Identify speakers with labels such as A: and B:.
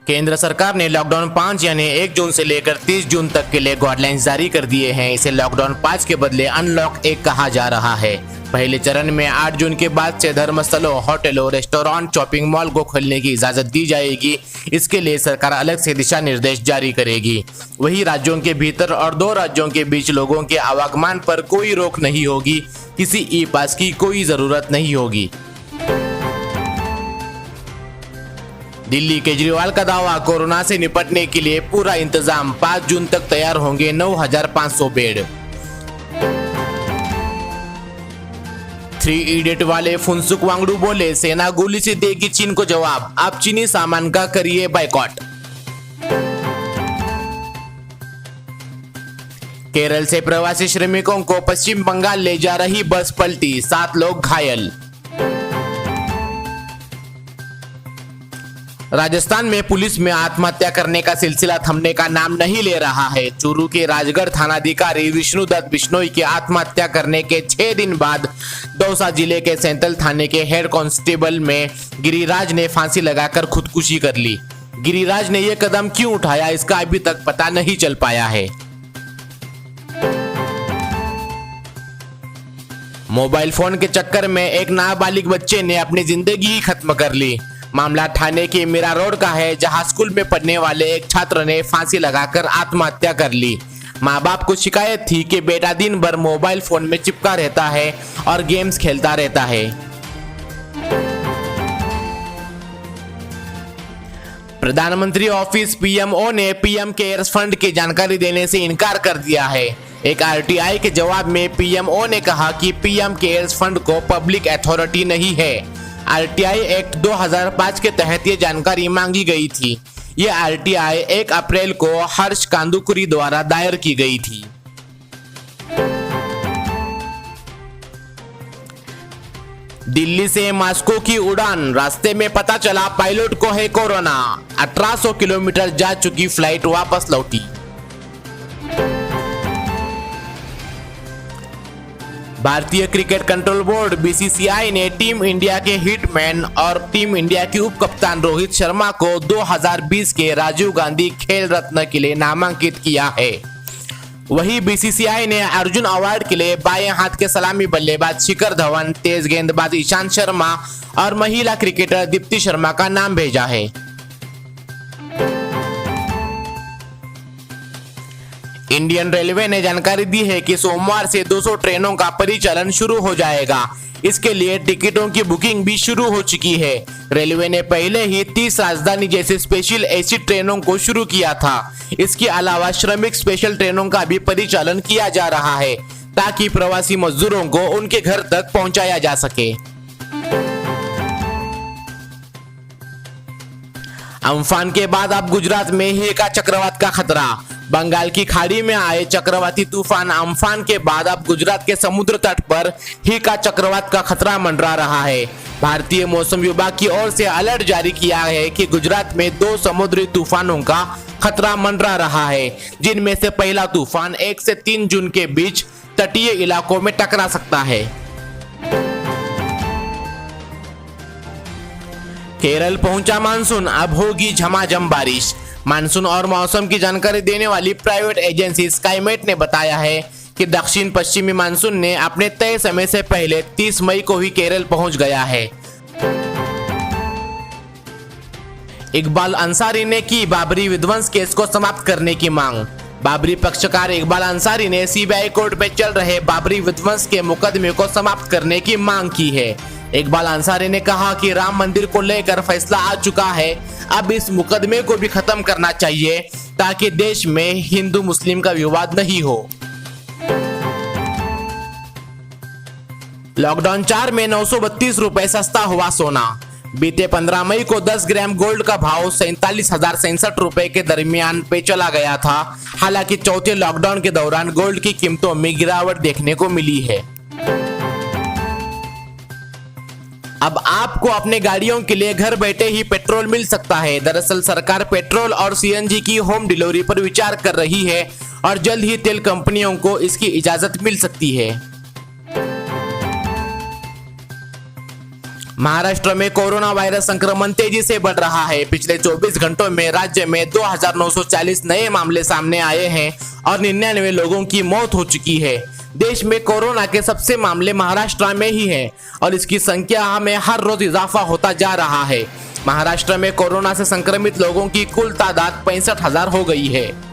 A: केंद्र सरकार ने लॉकडाउन 5 यानी 1 जून से लेकर 30 जून तक के लिए गाइडलाइंस जारी कर दिए हैं। इसे लॉकडाउन 5 के बदले अनलॉक 1 कहा जा रहा है। पहले चरण में 8 जून के बाद से धर्मस्थलों, होटलों, रेस्टोरेंट, शॉपिंग मॉल को खोलने की इजाजत दी जाएगी। इसके लिए सरकार अलग से दिशा निर्देश जारी करेगी। वहीं राज्यों के भीतर और 2 राज्यों के बीच लोगों के आवागमन पर कोई रोक नहीं होगी। किसी ई पास की कोई जरूरत नहीं होगी। दिल्ली केजरीवाल का दावा, कोरोना से निपटने के लिए पूरा इंतजाम, 5 जून तक तैयार होंगे 9,500 बेड। 3 इडियट वाले फुनसुक वांगडू बोले, सेना गोली से देगी चीन को जवाब, आप चीनी सामान का करिए बायकॉट। केरल से प्रवासी श्रमिकों को पश्चिम बंगाल ले जा रही बस पलटी, 7 लोग घायल। राजस्थान में पुलिस में आत्महत्या करने का सिलसिला थमने का नाम नहीं ले रहा है। चूरू के राजगढ़ थानाधिकारी विष्णुदत्त बिश्नोई के आत्महत्या करने के 6 दिन बाद दौसा जिले के सैंतल थाने के हेड कांस्टेबल में गिरिराज ने फांसी लगाकर खुदकुशी कर ली। गिरिराज ने यह कदम क्यों उठाया, इसका अभी तक पता नहीं चल पाया है। मोबाइल फोन के चक्कर में एक नाबालिग बच्चे ने अपनी जिंदगी ही खत्म कर ली। मामला ठाणे के मीरा रोड का है, जहां स्कूल में पढ़ने वाले एक छात्र ने फांसी लगाकर आत्महत्या कर ली। माँ बाप को शिकायत थी कि बेटा दिन भर मोबाइल फोन में चिपका रहता है और गेम्स खेलता रहता है। प्रधानमंत्री ऑफिस पीएमओ ने पीएम केयर्स फंड की जानकारी देने से इनकार कर दिया है। एक आरटीआई के जवाब में पीएमओ ने कहा कि पीएम केयर्स फंड को पब्लिक अथॉरिटी नहीं है। आरटीआई एक्ट 2005 के तहत ये जानकारी मांगी गई थी। ये आरटीआई 1 अप्रैल को हर्ष कांदुकुरी द्वारा दायर की गई थी। दिल्ली से मॉस्को की उड़ान, रास्ते में पता चला पायलट को है कोरोना। 1800 किलोमीटर जा चुकी फ्लाइट वापस लौटी। भारतीय क्रिकेट कंट्रोल बोर्ड बीसीसीआई ने टीम इंडिया के हिटमैन और टीम इंडिया के उप कप्तान रोहित शर्मा को 2020 के राजीव गांधी खेल रत्न के लिए नामांकित किया है। वहीं बीसीसीआई ने अर्जुन अवार्ड के लिए बाएं हाथ के सलामी बल्लेबाज शिखर धवन, तेज गेंदबाज ईशांत शर्मा और महिला क्रिकेटर दीप्ति शर्मा का नाम भेजा है। इंडियन रेलवे ने जानकारी दी है कि सोमवार से 200 ट्रेनों का परिचालन शुरू हो जाएगा। इसके लिए टिकटों की बुकिंग भी शुरू हो चुकी है। रेलवे ने पहले ही 30 राजधानी जैसे स्पेशल एसी ट्रेनों को शुरू किया था। इसके अलावा श्रमिक स्पेशल ट्रेनों का भी परिचालन किया जा रहा है, ताकि प्रवासी मजदूरों को उनके घर तक पहुंचाया जा सके। अम्फान के बाद अब गुजरात में हिका चक्रवात का खतरा। बंगाल की खाड़ी में आए चक्रवाती तूफान अम्फान के बाद अब गुजरात के समुद्र तट पर हिका चक्रवात का खतरा मंडरा रहा है। भारतीय मौसम विभाग की ओर से अलर्ट जारी किया है कि गुजरात में 2 समुद्री तूफानों का खतरा मंडरा रहा है, जिनमें से पहला तूफान 1 से 3 जून के बीच तटीय इलाकों में टकरा सकता है। केरल पहुंचा मानसून, अब होगी झमाझम बारिश। मानसून और मौसम की जानकारी देने वाली प्राइवेट एजेंसी स्काईमेट ने बताया है कि दक्षिण पश्चिमी मानसून ने अपने तय समय से पहले 30 मई को ही केरल पहुंच गया है। इकबाल अंसारी ने की बाबरी विध्वंस केस को समाप्त करने की मांग। बाबरी पक्षकार इकबाल अंसारी ने सीबीआई कोर्ट में चल रहे बाबरी विध्वंस के मुकदमे को समाप्त करने की मांग की है। इकबाल अंसारी ने कहा कि राम मंदिर को लेकर फैसला आ चुका है, अब इस मुकदमे को भी खत्म करना चाहिए ताकि देश में हिंदू मुस्लिम का विवाद नहीं हो। लॉकडाउन 4 में 932 रुपए सस्ता हुआ सोना। बीते 15 मई को 10 ग्राम गोल्ड का भाव 47,067 रुपए के दरमियान पे चला गया था। हालांकि चौथे लॉकडाउन के दौरान गोल्ड की कीमतों में गिरावट देखने को मिली है। अब आपको अपने गाड़ियों के लिए घर बैठे ही पेट्रोल मिल सकता है। दरअसल सरकार पेट्रोल और सीएनजी की होम डिलीवरी पर विचार कर रही है और जल्द ही तेल कंपनियों को इसकी इजाजत मिल सकती है। महाराष्ट्र में कोरोना वायरस संक्रमण तेजी से बढ़ रहा है। पिछले 24 घंटों में राज्य में 2940 नए मामले सामने आए हैं और 99 लोगों की मौत हो चुकी है। देश में कोरोना के सबसे मामले महाराष्ट्र में ही हैं और इसकी संख्या में हर रोज इजाफा होता जा रहा है। महाराष्ट्र में कोरोना से संक्रमित लोगों की कुल तादाद 65,000 हो गई है।